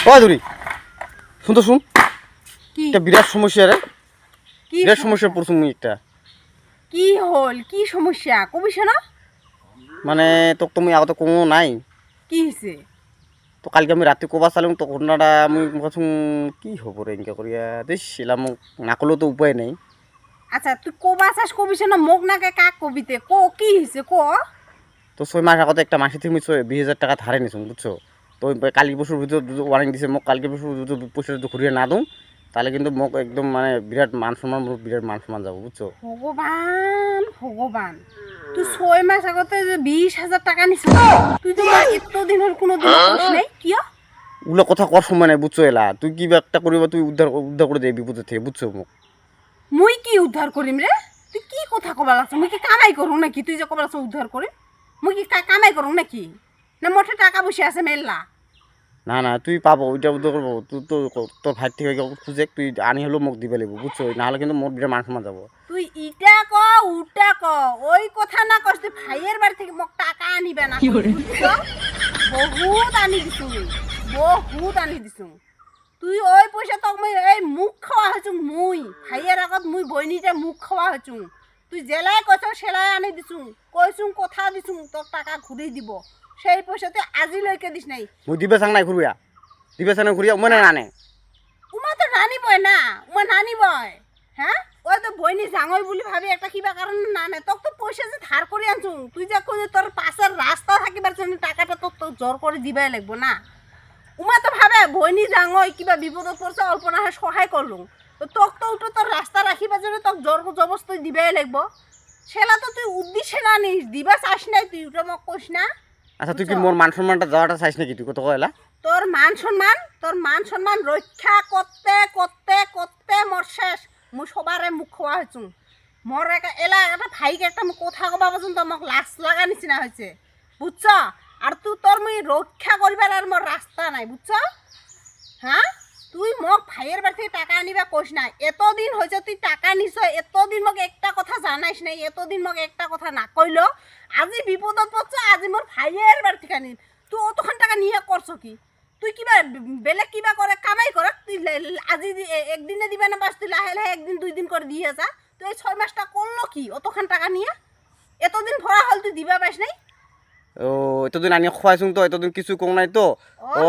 ও ধুরি শুন তো শুন, কি একটা বিরাট সমস্যা রে, কি বিরাট সমস্যা পড়ছুম একটা। কি হল, কি সমস্যা কবিস না? মানে তোক তুমি আগতে কোনো নাই কি হইছে? তো কালকে আমি রাতে কবা চালুম তো ঘটনাটা আমি কছুম কি হব রে ইনকা করিয়া দেশ এলাম না করলেও তো উপায় নেই। আচ্ছা তুই কবা চাস কবিস না, মোক নাকে কাক কবিতে ক কি হইছে ক? তো 6 মাস আগতে একটা মাসে থেকে 20,000 টাকা ধারে নিছুম বুঝছো। তো কালকে পরশুর ভিতর ওয়ার্নিং দিছে মোক, কালকে পরশু যদি পয়সা যদি ঘুরিয়ে না দিও তাহলে কিন্তু মোক একদম মানে বিরাট মান সম্মান, বিরাট মান সম্মান যাবো বুঝছো। ভগবান ভগবান, তুই 6 মাস আগতে যে 20,000 টাকা নিছ, তুই তো এতদিন হল কোনোদিন কইস নাই কিয়? ওগুলো কথা কর সময় নাই বুঝছো। এলা তুই কি একটা করিবা, তুই উদ্ধার উদ্ধার করে দেবি বিপদের থেকে বুঝছো মোক। মুই কি উদ্ধার করিম রে? তুই কি কথা কবা লাগছ? মুই কি কামাই করুম নাকি? তুই যে কবা লাগছ উদ্ধার করিম, মুই কি কামাই করুম নাকি? না মোটে টাকা বসে আছে মেললা? না না তুই পাবো, ওইটা উদ্ধার করবো। তুই তো তোর ভাই থেকে খুঁজে তুই আনি হলেও মোক দিবে লাগবো বুঝছো, নাহলে কিন্তু মোট বিরাট মান সম্মান যাবো। তুই ইটা ক উটা ক, ওই কথা না কস। তুই ভাইয়ের বাড়ি থেকে মোক টাকা আনিবে না, বুঝছো? বহুত আনি দিছু, বহুত আনি দিছু। তুই ওই পয়সা তোক মুই এই মুখ খাওয়া হইছু, মুই ভাইয়ের আগত মুই বইনিটা মুখ খাওয়া হইছু। তুই জেলায় কইছ সেলাই আনি দিছু, কইছু কথা দিছু তোর টাকা ঘুরি দিব, সেই পয়সা তুই আজিলৈকে দিস নাই। মুই দিবে চাং নাই ঘুরিয়া, দিবে চাং নাই ঘুরিয়া মানে নানে। উমা তো নানিবই না, উমা নানিবই। হ্যাঁ ওই তো বইনি জাঙই বুলি ভাবি একটা কিবা কারণ নানে। তোক তো পয়সা যে ধার করে আনছু, তুই যা কই তোর পাশের রাস্তা থাকিবার জন্য টাকাটা তো জোর করে দিবাই লাগবো না। উমা তো ভাবে বইনি জাঙই কিবা বিপদত পড়ছে অল্প না হয় সহায় করলুম, তো তোক তো তোর রাস্তা রাখিবার জন্য তোক জোর জবস্তি দিবাই লাগবো। সেলা তো তুই উদ্দেশ্যে না নিস, দিবা চাস নাই তুই, ওটা মোক কইস না। আচ্ছা তুই কি মোর মান সম্মানটা যাওয়াটা চাইছ নাকি? তুই কত কয়লা তোর মান সম্মান রক্ষা করতে করতে করতে মোর শেষ। মুই সবারে মুখ খোয়া হয়েছু। মোর এলা একটা ভাইকে একটা কথা কবা পর্যন্ত মোক লাজ লাগা নিচিনা হয়েছে বুঝছ। আর তুই তোর মুই রক্ষা করিবার আর মোর রাস্তা নাই বুঝছ। হ্যাঁ তুই মোক ভাইয়ের বাড়ি থেকে টাকা আনিবা কইস না। এতদিন হয়েছে তুই টাকা নিছ, এতদিন মোক একটা কথা জানাইস নাই, এতদিন মোক একটা কথা না কইল। আজি বিপদত পড়ছ, আজি মোর ভাইয়ের বাড়ি থেকে আনিস। তুই অতখান টাকা নিয়ে করছ কি? তুই কিবা বেলেগ কিবা করে কামাই করে তুই আজি একদিনে দিবা না, বাস তুই লাহে লাহে একদিন 2 দিন করে দিয়ে যা। তুই এই 6 মাসটা করলো কি অতখান টাকা নিয়ে? এতদিন ভরা হল তুই দিবা পাইস নাই। ও এতদিন আনি খোয়াইছুং তো, এতদিন কিছু কম নাই তো। ও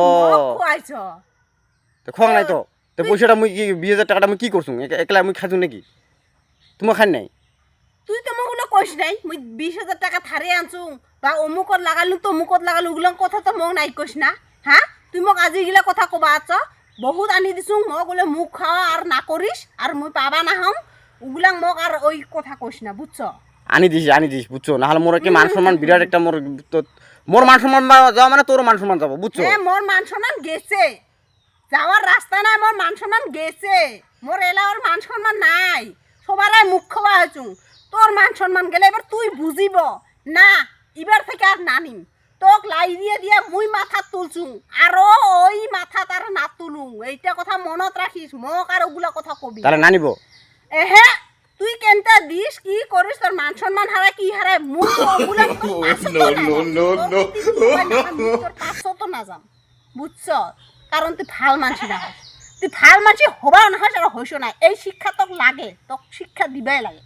খুয়াইছ তো খোয়াং নাই তো। তো পয়সাটা মুই কি 20,000 টাকাটা আমি কি করছুং? একলা মুই খাইছুং নাকি? তোমার খাই নাই? তুই তো মোক ওগুলো কইস নাই। মুই 20,000 টাকা ধারে আনছু বা অমুকত লাগালু তমুকত লাগালু, ওগুলো কথা তো মোক নাই কইস না। হ্যাঁ তুই মোক আজি এগুলা কথা কবা আছ, বহুত আনি দিছু মোক বলে মুখ খাওয়া আর না করিস আর মুই পাবা না হম, ওগুলা মোক আর ওই কথা কইস না বুঝছ। আনি দিস বুঝছো, নাহলে মোর কি মান সম্মান বিরাট একটা মোর মান সম্মান যাওয়া মানে তোর মান সম্মান যাবো বুঝছো। হ্যাঁ মোর মান সম্মান গেছে, যাওয়ার রাস্তা নাই, মোর মান সম্মান গেছে। মোর এলাকার মান সম্মান নাই, সবারে মুখ খাওয়া হয়েছু। তোর মান সম্মান গেলে এবার তুই বুঝিব না, এবার থেকে আর নানিম। তোক লাই দিয়ে দিয়ে মুই মাথা তুলছু, আরো ওই মাথা তার না তুলুম। এইটা কথা মনত রাখিস, মোক আর ওগুলা কথা কবি তাহলে না নিব। এহে তুই কেনটা দিস কি করিস, তোর মান সম্মান হারায় কি হারায় মুই ওগুলা তো না যাম বুঝছ। কারণ তুই ভাল মানসি না হস, তুই ভাল মানসি হবাও না হস আর হইস না। এই শিক্ষা তোক লাগে, তোক শিক্ষা দিবাই লাগে।